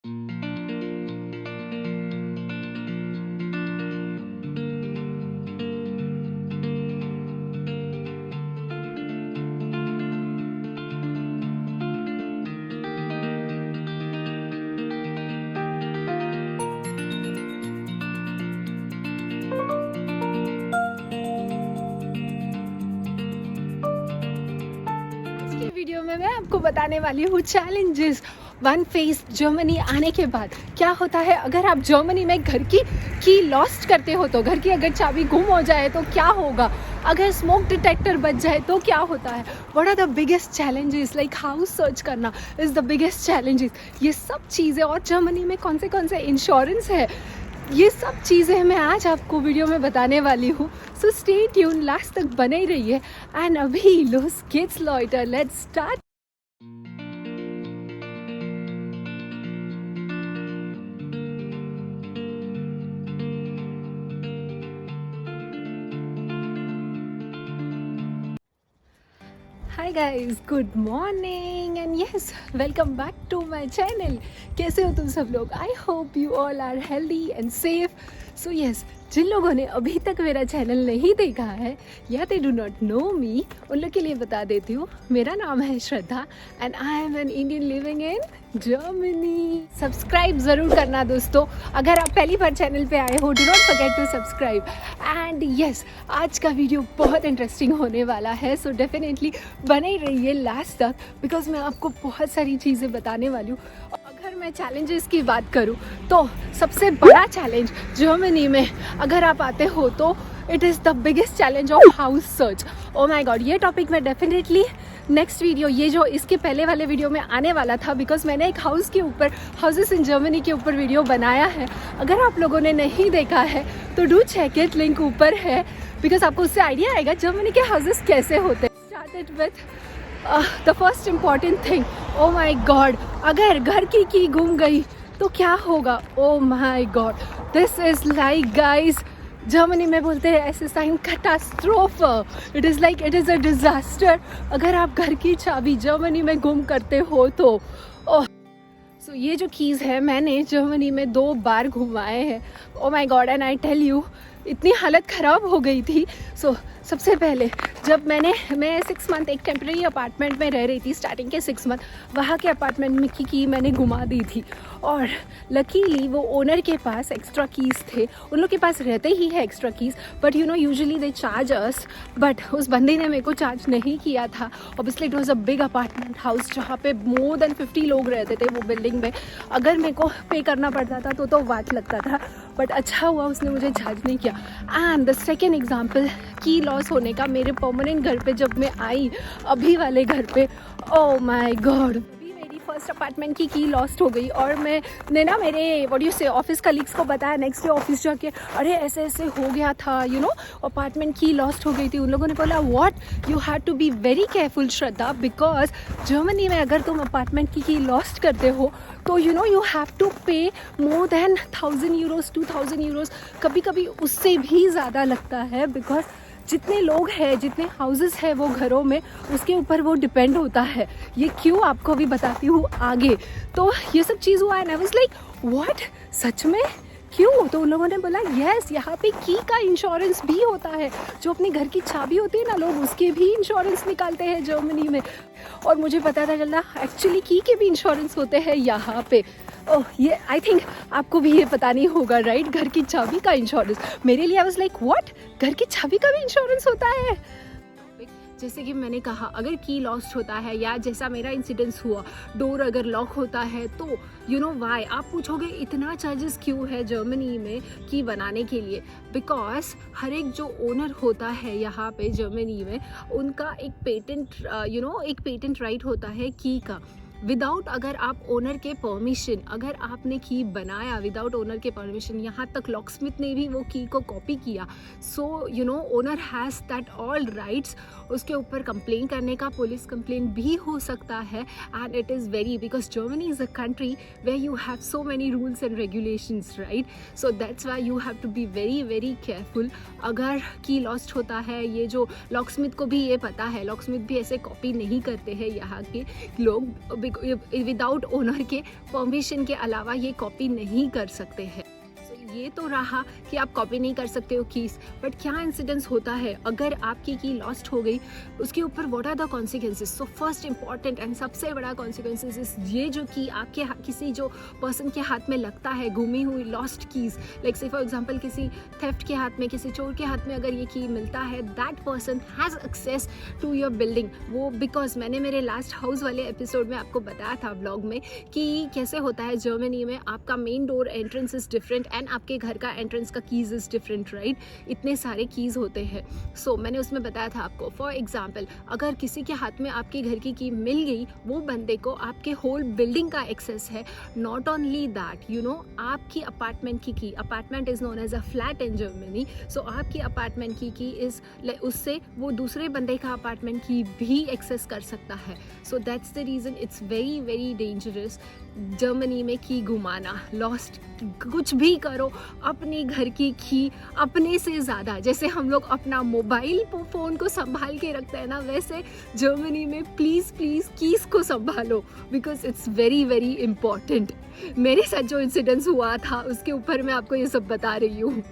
Video में मैं आपको बताने वाली हूँ चैलेंजेस वन फेज जर्मनी आने के बाद क्या होता है। अगर आप जर्मनी में घर की लॉस्ट करते हो तो घर की अगर चाबी गुम हो जाए तो क्या होगा, अगर स्मोक डिटेक्टर बच जाए तो क्या होता है, what are the biggest challenges, like house search करना इज़ द बिगेस्ट चैलेंजेस। ये सब चीज़ें और जर्मनी में कौन से इंश्योरेंस है, ये सब चीज़ें मैं आज आपको वीडियो में बताने वाली हूँ। सो स्टे ट्यून, लास्ट तक बने ही रहिए। एंड अभी लोस kids loiter, let's start. Hi guys, good morning and yes, welcome back to my channel. कैसे हो तुम सब लोग? I hope you all are healthy and safe. So yes, जिन लोगों ने अभी तक मेरा चैनल नहीं देखा है या दे डू नॉट नो मी, उन लोग के लिए बता देती हूँ। मेरा नाम है Shraddha and I am an Indian living in Germany. Subscribe ज़रूर करना दोस्तों, अगर आप पहली बार चैनल पे आए हो, do not forget to subscribe. And yes, आज का वीडियो बहुत इंटरेस्टिंग होने वाला है, सो डेफिनेटली बने ही रहिए लास्ट तक, बिकॉज मैं आपको बहुत सारी चीज़ें बताने वाली हूँ। अगर मैं चैलेंजेस की बात करूँ तो सबसे बड़ा चैलेंज जर्मनी में अगर आप आते हो तो it is the biggest challenge of house search. O my God, ये टॉपिक मैं डेफिनेटली नेक्स्ट वीडियो, ये जो इसके पहले वाले वीडियो में आने वाला था, बिकॉज मैंने एक हाउस के ऊपर, हाउसेस इन जर्मनी के ऊपर वीडियो बनाया है। अगर आप लोगों ने नहीं देखा है तो डू चेक इट, लिंक ऊपर है, बिकॉज आपको उससे आइडिया आएगा जर्मनी के हाउसेस कैसे होते हैं। Started with the first important thing, oh my god, अगर घर की गुम गई तो क्या होगा? Oh my god, this is like guys, Germany में बोलते हैं ऐसे साइन कैटास्ट्रोफ। It is like it is a disaster अगर आप घर की चाबी जर्मनी में गुम करते हो तो। ओह, सो ये जो कीज़ है मैंने जर्मनी में 2 बार घुमाए हैं। Oh my god, and I tell you, इतनी हालत ख़राब हो गई थी। सो सबसे पहले जब मैं 6 मंथ एक टेम्प्रेरी अपार्टमेंट में रह रही थी, स्टार्टिंग के 6 मंथ वहाँ के अपार्टमेंट में की मैंने घुमा दी थी, और लकीली वो ओनर के पास एक्स्ट्रा कीज़ थे। उन लोग के पास रहते ही है extra keys, but you know usually they charge us, but उस बंदे ने मेरे को चार्ज नहीं किया था। Obviously it was a big apartment house जहाँ पे मोर देन 50 लोग रहते थे वो बिल्डिंग में। अगर मेरे को पे करना पड़ता था तो वाट लगता था, बट अच्छा हुआ उसने मुझे चार्ज नहीं किया। एंड द सेकेंड एग्जाम्पल, की लॉस होने का, मेरे परमानेंट घर पे जब मैं आई, अभी वाले घर पे, ओ माई गॉड, मेरी फर्स्ट अपार्टमेंट की लॉस्ट हो गई। और मैंने ना मेरे व्हाट यू से ऑफिस कलीग्स को बताया नेक्स्ट डे ऑफिस जाके, अरे ऐसे ऐसे हो गया था, you know apartment key lost हो गई थी। उन लोगों ने बोला what, you have to be very careful Shraddha, because Germany में अगर तुम अपार्टमेंट की लॉस्ट करते हो तो you know you have to pay more then 1000 euros 2000 euros, कभी कभी उससे भी ज़्यादा लगता है, बिकॉज जितने लोग हैं, जितने हाउसेस हैं वो घरों में, उसके ऊपर वो डिपेंड होता है। ये क्यों आपको भी बताती हूँ आगे। तो ये सब चीज़ हुआ and I was like what, सच में क्यों? तो उन लोगों ने बोला यस, यहाँ पे की का इंश्योरेंस भी होता है। जो अपने घर की चाबी होती है ना, लोग उसके भी इंश्योरेंस निकालते हैं जर्मनी में। और मुझे पता था चला एक्चुअली की के भी इंश्योरेंस होते हैं यहाँ पे। ओह, ये आई थिंक आपको भी ये पता नहीं होगा राइट, घर की चाबी का इंश्योरेंस। मेरे लिए आई वाज लाइक व्हाट, घर की चाबी का भी इंश्योरेंस होता है? जैसे कि मैंने कहा, अगर की लॉस्ट होता है या जैसा मेरा इंसिडेंस हुआ, डोर अगर लॉक होता है तो यू नो वाई, आप पूछोगे इतना चार्जेस क्यों है जर्मनी में की बनाने के लिए? बिकॉज हर एक जो ओनर होता है यहाँ पे जर्मनी में, उनका एक पेटेंट एक पेटेंट राइट होता है की का। विदाउट, अगर आप ओनर के परमिशन, अगर आपने की बनाया विदाउट ओनर के परमिशन, यहाँ तक लॉकस्मिथ ने भी वो की को कॉपी किया, so you know owner has that all rights. उसके ऊपर कंप्लेन करने का, पुलिस कंप्लेन भी हो सकता है। And it is very, because Germany is a country where you have so many rules and regulations right, so that's why you have to be very very careful. अगर key lost होता है, ये जो locksmith को भी ये पता है, लॉकस्मिथ भी ऐसे कॉपी नहीं करते हैं यहाँ के लोग, विदाउट ओनर के परमिशन के अलावा ये कॉपी नहीं कर सकते हैं। ये तो रहा कि आप कॉपी नहीं कर सकते हो कीज, बट क्या इंसिडेंस होता है अगर आपकी की लॉस्ट हो गई, उसके ऊपर what are the consequences. So first important and सबसे बड़ा कॉन्सिक्वेंसेस इज ये जो की आपके किसी जो पर्सन के हाथ में लगता है, गुमी हुई लॉस्ट कीज, लाइक से फॉर एग्जांपल किसी थेफ्ट के हाथ में, किसी चोर के हाथ में अगर ये की मिलता है, that person has access to your building. वो बिकॉज मैंने मेरे लास्ट हाउस वाले एपिसोड में आपको बताया था व्लॉग में कि कैसे होता है जर्मनी में आपका main door entrance is different and आपके घर का एंट्रेंस का कीज इज डिफरेंट, राइट। इतने सारे कीज होते हैं। सो मैंने उसमें बताया था आपको, फॉर एग्जाम्पल अगर किसी के हाथ में आपके घर की की मिल गई, वो बंदे को आपके होल बिल्डिंग का एक्सेस है। Not only that, you know, आपकी अपार्टमेंट की apartment is known as a flat in Germany. So आपकी अपार्टमेंट की इज उससे वो दूसरे बंदे का अपार्टमेंट की भी एक्सेस कर सकता है। So that's the reason it's very very dangerous Germany में की घुमाना, लॉस्ट। कुछ भी करो, अपने घर की अपने से ज़्यादा, जैसे हम लोग अपना मोबाइल फ़ोन को संभाल के रखते हैं ना, वैसे जर्मनी में प्लीज़ प्लीज़ कीज़ को संभालो, because it's very very important. मेरे साथ जो इंसिडेंस हुआ था उसके ऊपर मैं आपको ये सब बता रही हूँ।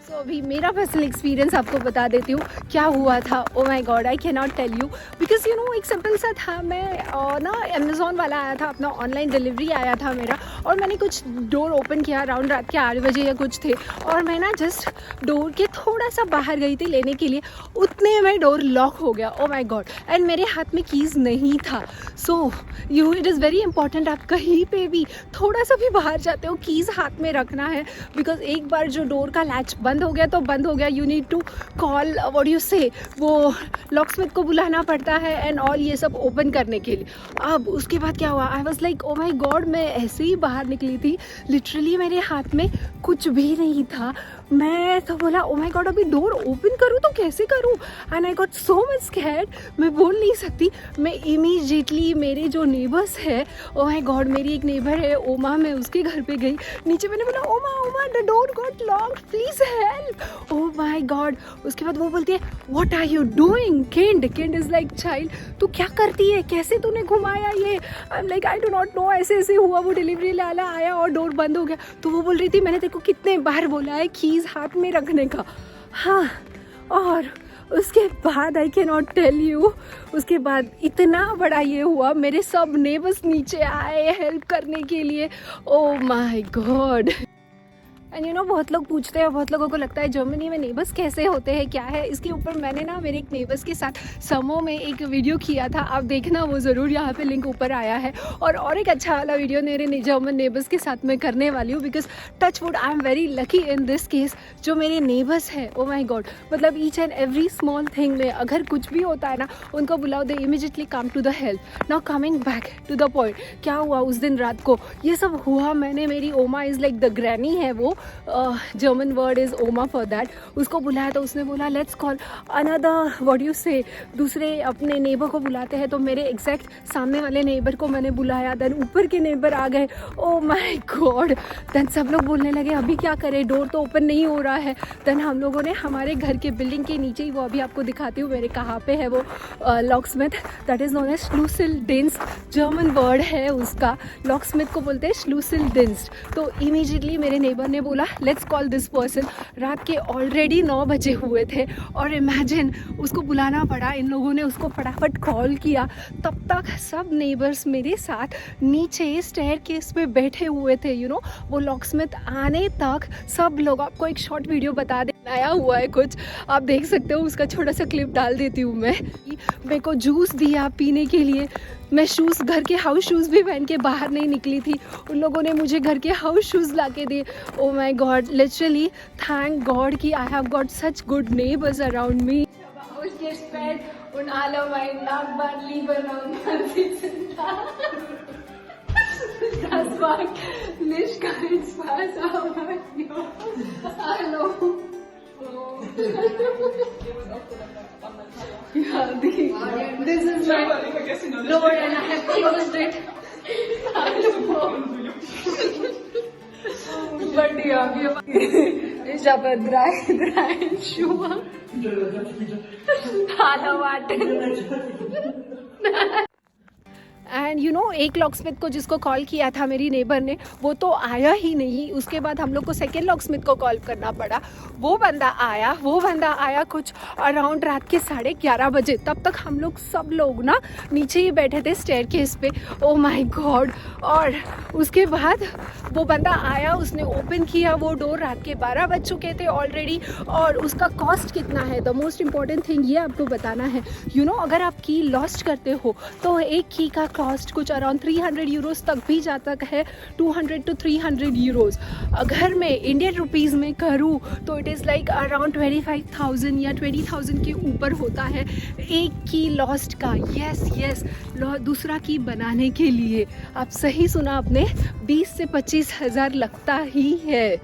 सो अभी मेरा पर्सनल एक्सपीरियंस आपको बता देती हूँ क्या हुआ था। Oh my god, I can not tell you, because you know एक सिंपल सा था। मैं ना अमेज़ॉन वाला आया था, अपना ऑनलाइन डिलीवरी आया था मेरा, और मैंने कुछ डोर ओपन किया अराउंड रात के 8 बजे या कुछ थे, और मैं ना जस्ट डोर के थोड़ा सा बाहर गई थी लेने के लिए, उतने में डोर लॉक हो गया। ओ माय गॉड, एंड मेरे हाथ में कीज़ नहीं था। So it is very important, आप कहीं पे भी थोड़ा सा भी बाहर जाते हो कीज़ हाथ में रखना है, बिकॉज एक बार जो डोर का लैच बंद हो गया तो बंद हो गया। You need to call, what you say, वो लॉकस्मिथ को बुलाना पड़ता है एंड ऑल, ये सब ओपन करने के लिए। अब उसके बाद क्या हुआ, I was like oh my God, मैं ऐसे ही बाहर निकली थी, लिटरली मेरे हाथ में कुछ भी नहीं था। मैं तो बोला ओ माई गॉड, अभी डोर ओपन करूँ तो कैसे करूँ, and I got so much scared. मैं बोल नहीं सकती। मैं इमीडिएटली मेरे जो नेबर्स है, ओ माई गॉड, मेरी एक नेबर है ओमा, मैं उसके घर पे गई नीचे। मैंने बोला Oma the door got locked, please help. Oh my god, उसके बाद वो बोलती है what are you doing. Kind is like child, तू क्या करती है, कैसे तूने घुमाया ये। I am like I do not know, ऐसे ऐसे हुआ, वो डिलीवरी वाला आया और डोर बंद हो गया। तो वो बोल रही थी मैंने तेरे को कितने बार बोला है कीज़ हाथ में रखने का। हाँ, और उसके बाद I can not tell you, उसके बाद इतना बड़ा ये हुआ, मेरे सब नेबर्स नीचे आए हेल्प करने के लिए। ओ my God. And you know, बहुत लोग पूछते हैं, बहुत लोगों को लगता है जर्मनी में नेबर्स कैसे होते हैं, क्या है। इसके ऊपर मैंने ना मेरे एक नेबर्स के साथ समो में एक वीडियो किया था, आप देखना वो ज़रूर, यहाँ पे लिंक ऊपर आया है। और एक अच्छा वाला वीडियो मेरे जर्मन नेबर्स के साथ मैं करने वाली हूँ, because touch wood I am very lucky in this case. जो मेरे नेबर्स है, ओ माई गॉड, मतलब each and every small thing में अगर कुछ भी होता है ना, उनको बुलाओ, they immediately come to the help. Now coming back to the point, क्या हुआ उस दिन रात को, ये सब हुआ। मैंने, मेरी ओमा इज़ लाइक द ग्रैनी है, वो जर्मन वर्ड इज़ ओमा फॉर दैट, उसको बुलाया तो उसने बोला let's call another, what you से, दूसरे अपने नेबर को बुलाते हैं। तो मेरे एग्जैक्ट सामने वाले नेबर को मैंने बुलाया, देन ऊपर के नेबर आ गए। ओ माय गॉड, देन सब लोग बोलने लगे अभी क्या करें, डोर तो ओपन नहीं हो रहा है। देन हम लोगों ने हमारे घर के बिल्डिंग के नीचे ही, वो अभी आपको दिखाती हूँ मेरे कहाँ पे है वो locksmith, that is known as श्लूसिलडिंस्ट, जर्मन वर्ड है उसका। लॉकस्मिथ को बोलते हैं श्लूसिलडिंस्ट। तो इमीडिएटली मेरे नेबर ने बोला लेट्स कॉल दिस पर्सन। रात के ऑलरेडी 9 बजे हुए थे, और इमेजिन उसको बुलाना पड़ा, इन लोगों ने उसको फटाफट कॉल किया। तब तक सब नेबर्स मेरे साथ नीचे स्टेयरकेस पे बैठे हुए थे। यू नो, वो लॉकस्मिथ आने तक सब लोग, आपको एक शॉर्ट वीडियो बता दे, आया हुआ है कुछ, आप देख सकते हो, उसका छोटा सा क्लिप डाल देती हूँ मैं। मेरे को जूस दिया पीने के लिए, मैं शूज़, घर के हाउस शूज़ भी पहन के बाहर नहीं निकली थी, उन लोगों ने मुझे घर के हाउस शूज़ ला के दिए। ओ my God, literally thank God कि I have got such good neighbours around me. Und alle meinen Nachbarn lieben und sitzen da. Das war nicht kein Spaß, aber ja. Hallo. Yeah, this is my door and I have closed it. But yeah, ich habe drei Schuhe. Hallo, warte. And you know एक locksmith को जिसको call किया था मेरी neighbour ने, वो तो आया ही नहीं। उसके बाद हम लोग को सेकेंड लॉकस्मिथ को कॉल करना पड़ा। वो बंदा आया कुछ अराउंड रात के 11:30 बजे। तब तक हम लोग सब लोग ना नीचे ही बैठे थे स्टेयरकेस पे। ओ माय गॉड। और उसके बाद वो बंदा आया, उसने ओपन किया वो डोर। रात के 12 बज चुके थे ऑलरेडी। और उसका कॉस्ट कितना है, द मोस्ट इम्पॉर्टेंट थिंग ये आपको बताना है। यू नो अगर आप की लॉस्ट करते हो तो एक की का कॉस्ट कुछ अराउंड 300 यूरोज़ तक भी जाता है, 200 to 300 यूरोज़। अगर मैं इंडियन रुपीज़ में करूँ तो इट इज़ लाइक अराउंड 25,000 या 20,000 के ऊपर होता है एक की लॉस्ट का। यस दूसरा की बनाने के लिए, आप सही सुना आपने, 20 से 25,000 लगता ही है।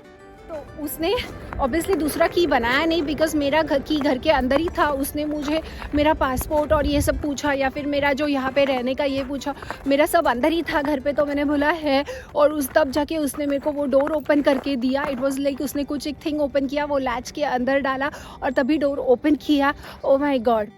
तो उसने ऑब्वियसली दूसरा की बनाया नहीं, बिकॉज मेरा घर के अंदर ही था। उसने मुझे मेरा पासपोर्ट और ये सब पूछा, या फिर मेरा जो यहाँ पे रहने का ये पूछा। मेरा सब अंदर ही था घर पे, तो मैंने बोला है। और उस तब जाके उसने मेरे को वो डोर ओपन करके दिया। इट वाज लाइक उसने कुछ एक थिंग ओपन किया, वो लैच के अंदर डाला और तभी डोर ओपन किया। Oh my god.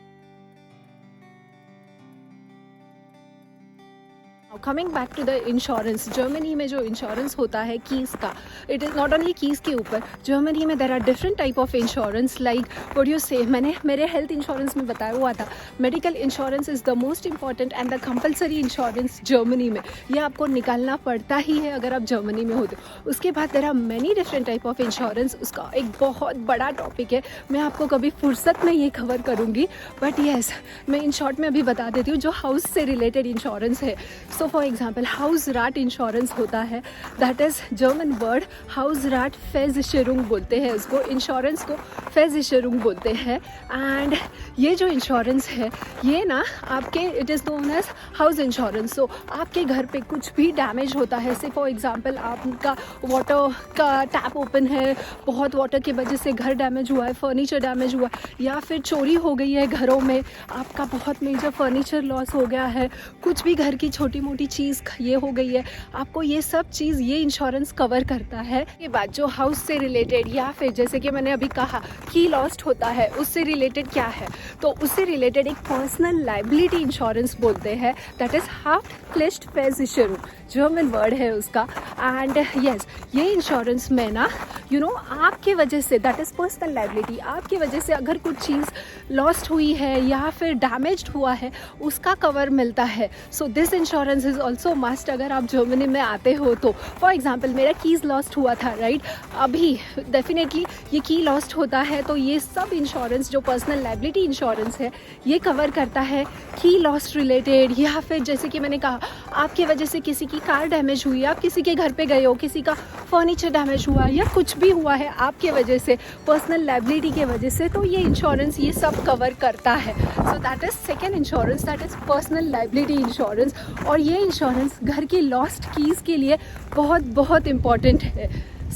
Coming back to the insurance, Germany में जो इंश्योरेंस होता है कीज़ का, it is not only keys के ऊपर। जर्मनी में there are different type of insurance, like what you say, मैंने मेरे हेल्थ इंश्योरेंस में बताया हुआ था medical insurance is the most important and the compulsory insurance Germany में। ये आपको निकालना पड़ता ही है अगर आप जर्मनी में होते। उसके बाद there are many different type of insurance. उसका एक बहुत बड़ा टॉपिक है, मैं आपको कभी फुर्सत में ये कवर करूँगी। बट येस, मैं इन शॉर्ट में अभी बता देती हूँ जो हाउस से रिलेटेड इंश्योरेंस है। सो फॉर एग्जाम्पल हाउस राट इंश्योरेंस होता है, दैट इज़ जर्मन वर्ड हाउस राट फेजिशेरुंग बोलते हैं उसको। इंश्योरेंस को फेजिशेरुंग बोलते हैं। एंड ये जो इंश्योरेंस है ये ना आपके, it is known as house insurance. So आपके घर पे कुछ भी डैमेज होता है, से फॉर एग्जाम्पल आपका वाटर का टैप ओपन है, बहुत वाटर की वजह से घर डैमेज हुआ है, फर्नीचर डैमेज हुआ है, या फिर चोरी हो गई है घरों में, आपका बहुत मेजर फर्नीचर लॉस हो गया है, कुछ भी घर की छोटी मोटी चीज़ ये हो गई है, आपको ये सब चीज़ ये इंश्योरेंस कवर करता है। ये बात जो हाउस से रिलेटेड, या फिर जैसे कि मैंने अभी कहा की लॉस्ट होता है, उससे रिलेटेड क्या है, तो उससे रिलेटेड एक पर्सनल लाइबिलिटी इंश्योरेंस बोलते हैं, दैट इज़ हाफ्टप्फलिchtversicherung, जर्मन वर्ड है उसका। एंड यस, ये इंश्योरेंस में ना यू नो आपके वजह से, दैट इज़ पर्सनल लाइबिलिटी, आपकी वजह से अगर कुछ चीज़ लॉस्ट हुई है या फिर डैमेज्ड हुआ है उसका कवर मिलता है। So this insurance is also must अगर आप जर्मनी में आते हो तो। फॉर एग्जाम्पल मेरा कीज़ लॉस्ट हुआ था, राइट, अभी डेफिनेटली ये की लॉस्ट होता है तो ये सब इंश्योरेंस जो पर्सनल लाइबिलिटी इंश्योरेंस है ये कवर करता है की लॉस्ट रिलेटेड। या फिर जैसे कि मैंने कहा आपके वजह से किसी की कार डैमेज हुई, आप किसी के घर पे गए हो, किसी का फर्नीचर डैमेज हुआ या कुछ भी हुआ है आपके वजह से, पर्सनल लाइबिलिटी के वजह से, तो ये इंश्योरेंस ये सब कवर करता है। So that is second insurance, that is personal liability insurance. और ये इंश्योरेंस घर की लॉस्ट कीज़ के लिए बहुत बहुत इम्पॉर्टेंट है।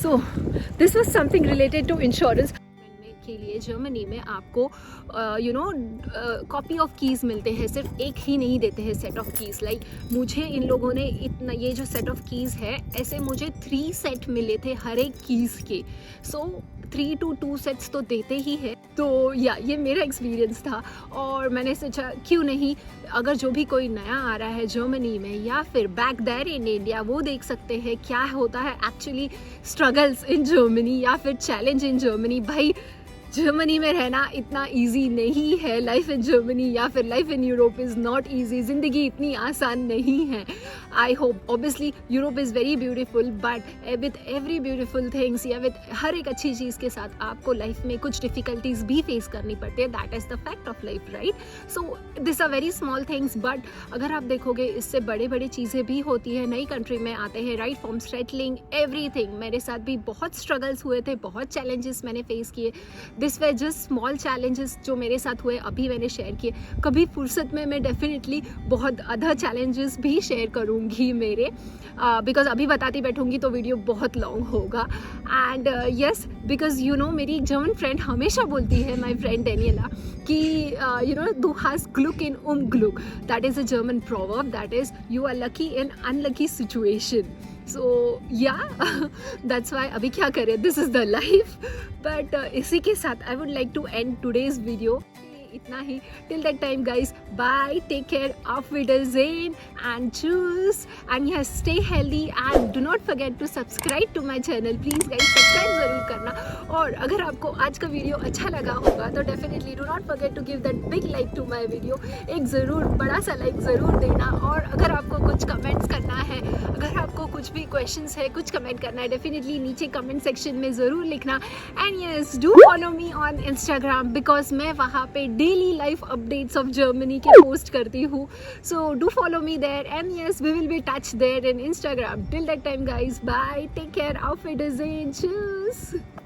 So this was something related to insurance के लिए। जर्मनी में आपको you know copy of keys मिलते हैं, सिर्फ एक ही नहीं देते हैं सेट ऑफ कीज़। लाइक मुझे इन लोगों ने इतना, ये जो सेट ऑफ कीज़ है ऐसे मुझे 3 सेट मिले थे हर एक कीज़ के। सो 3 to 2 सेट्स तो देते ही है। तो या ये मेरा एक्सपीरियंस था और मैंने सोचा क्यों नहीं, अगर जो भी कोई नया आ रहा है जर्मनी में या फिर बैक देयर इन इंडिया, वो देख सकते हैं क्या होता है एक्चुअली स्ट्रगल्स इन जर्मनी या फिर चैलेंज इन जर्मनी। भाई जर्मनी में रहना इतना इजी नहीं है, लाइफ इन जर्मनी या फिर life in Europe is not easy, ज़िंदगी इतनी आसान नहीं है। I hope obviously Europe is very beautiful, but with every beautiful things या विथ हर एक अच्छी चीज़ के साथ आपको लाइफ में कुछ डिफ़िकल्टीज भी फेस करनी पड़ती है। That is the fact of life, right. So this are very small things, but अगर आप देखोगे इससे बड़े बड़े चीज़ें भी होती है। नई कंट्री में आते हैं, राइट, फ्रॉम सेटलिंग एवरीथिंग। मेरे साथ भी बहुत स्ट्रगल्स हुए थे, बहुत चैलेंजेस मैंने फेस किए। This way just small challenges जो मेरे साथ हुए अभी मैंने शेयर किए। कभी फुर्सत में मैं डेफिनेटली बहुत अदर चैलेंजेस भी शेयर करूँगी मेरे, बिकॉज अभी बताती बैठूँगी तो वीडियो बहुत लॉन्ग होगा। And yes, because you no मेरी एक जर्मन फ्रेंड हमेशा बोलती है, माई फ्रेंड डेनियला, कि you know du hast Glück in Unglück, that is a German proverb, that is you are lucky in unlucky situation. So yeah, that's why अभी क्या करें, this is the life. But इसी के साथ I would like to end today's video. इतना ही. Till that time guys, bye, take care, auf Wiedersehen and choose, and yes, stay healthy and do not forget to subscribe to my channel. Please guys subscribe ज़रूर करना. और अगर आपको आज का video अच्छा लगा होगा तो definitely do not forget to give that big like to my video. एक ज़रूर बड़ा सा लाइक ज़रूर देना. और अगर आपको कुछ कमेंट्स करना है, अगर आपको कुछ भी क्वेश्चंस है, कुछ कमेंट करना है, डेफिनेटली नीचे कमेंट सेक्शन में ज़रूर लिखना. And yes, do follow me on Instagram because मैं वहाँ पे daily life updates of Germany के पोस्ट करती हूँ. So do follow me there and yes, we will be touch there in Instagram. Till that time guys, bye, take care, auf Wiedersehen, tschüss.